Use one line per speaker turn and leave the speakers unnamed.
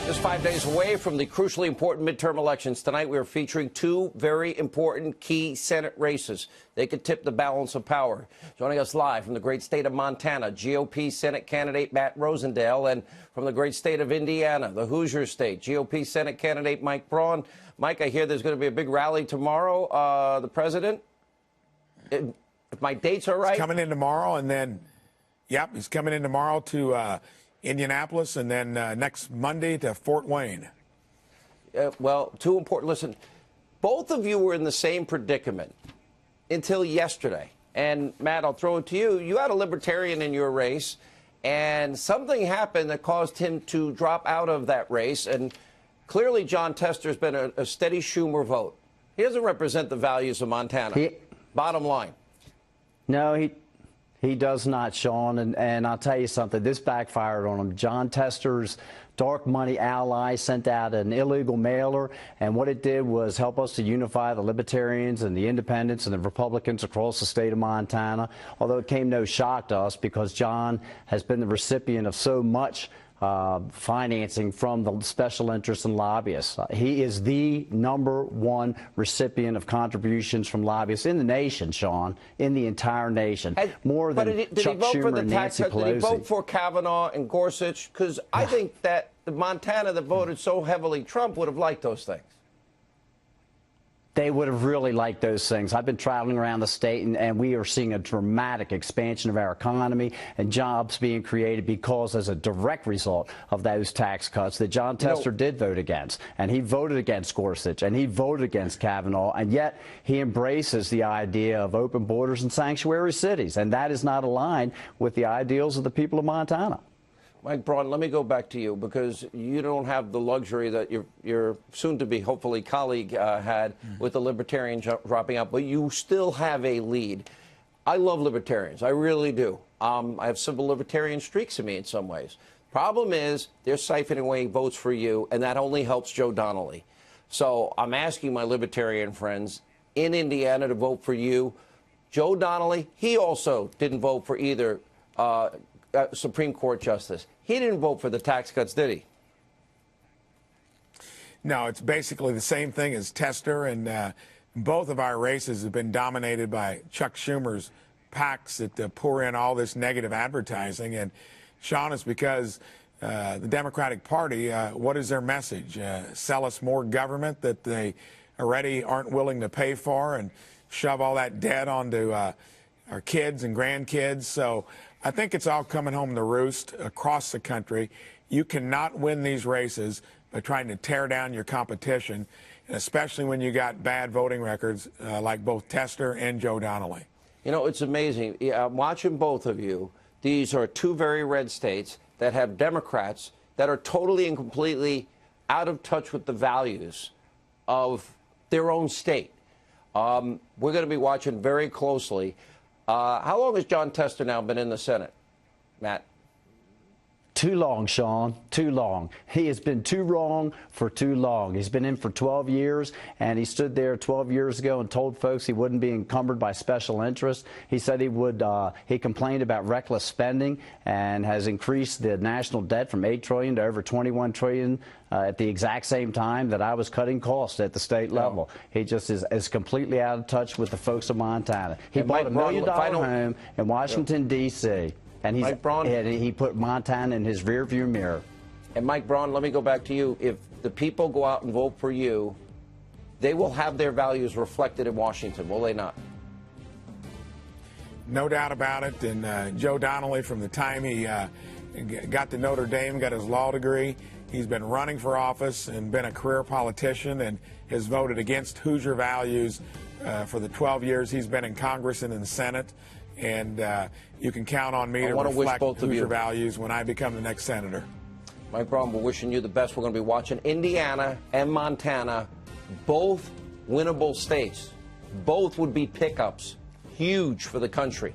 Just 5 days away from the crucially important midterm elections. Tonight, we are featuring two very important key Senate races. They could tip the balance of power. Joining us live from the great state of Montana, GOP Senate candidate Matt Rosendale, and from the great state of Indiana, the Hoosier state, GOP Senate candidate Mike Braun. Mike, I hear there's going to be a big rally tomorrow. The president, if my dates are right.
He's coming in tomorrow, and then, he's coming in tomorrow to Indianapolis, and then next Monday to Fort Wayne.
Well, too important. Listen, both of you were in the same predicament until yesterday. And, Matt, I'll throw it to you. You had a libertarian in your race, and something happened that caused him to drop out of that race. And clearly, Jon Tester's been a steady Schumer vote. He doesn't represent the values of Montana. Bottom line.
No, he does not, Sean, and I'll tell you something. This backfired on him. Jon Tester's dark money ally sent out an illegal mailer, and what it did was help us to unify the Libertarians and the Independents and the Republicans across the state of Montana, although it came no shock to us because Jon has been the recipient of so much financing from the special interests and lobbyists. He is the #1 recipient of contributions from lobbyists in the nation, Sean, in the entire nation. More than Chuck Schumer and Nancy Pelosi.
Did he vote for Kavanaugh and Gorsuch? Because I think that the Montana that voted so heavily Trump would have liked those things.
They would have really liked those things. I've been traveling around the state, and we are seeing a dramatic expansion of our economy and jobs being created because as a direct result of those tax cuts that Jon Tester did vote against. And he voted against Gorsuch, and he voted against Kavanaugh, and yet he embraces the idea of open borders and sanctuary cities. And that is not aligned with the ideals of the people of Montana.
Mike Braun, let me go back to you because you don't have the luxury that your soon-to-be, hopefully, colleague had with the Libertarian dropping out, but you still have a lead. I love Libertarians. I really do. I have civil Libertarian streaks in me in some ways. Problem is they're siphoning away votes for you, and that only helps Joe Donnelly. So I'm asking my Libertarian friends in Indiana to vote for you. Joe Donnelly, he also didn't vote for either Supreme Court justice. He didn't vote for the tax cuts, did he?
No, it's basically the same thing as Tester, and both of our races have been dominated by Chuck Schumer's PACs that pour in all this negative advertising. And, Sean, it's because the Democratic Party, what is their message? Sell us more government that they already aren't willing to pay for and shove all that debt onto our kids and grandkids. So I think it's all coming home to roost across the country. You cannot win these races by trying to tear down your competition, and especially when you got bad voting records like both Tester and Joe Donnelly.
You know, it's amazing. I'm watching both of you. These are two very red states that have Democrats that are totally and completely out of touch with the values of their own state. We're going to be watching very closely. How long has Jon Tester now been in the Senate, Matt?
Too long, Sean, too long. He has been too wrong for too long. He's been in for 12 years, and he stood there 12 years ago and told folks he wouldn't be encumbered by special interests. He said he would. He complained about reckless spending and has increased the national debt from $8 trillion to over $21 trillion at the exact same time that I was cutting costs at the state level. He just is completely out of touch with the folks of Montana. He bought $1 million home in Washington, D.C., and he put Montana in his rearview mirror.
And Mike Braun, let me go back to you. If the people go out and vote for you, they will have their values reflected in Washington, will they not?
No doubt about it. And Joe Donnelly, from the time he got to Notre Dame, got his law degree, he's been running for office and been a career politician and has voted against Hoosier values for the 12 years he's been in Congress and in the Senate. And you can count on me to reflect Hoosier values when I become the next senator.
Mike Braun, we're wishing you the best. We're going to be watching Indiana and Montana, both winnable states. Both would be pickups, huge for the country.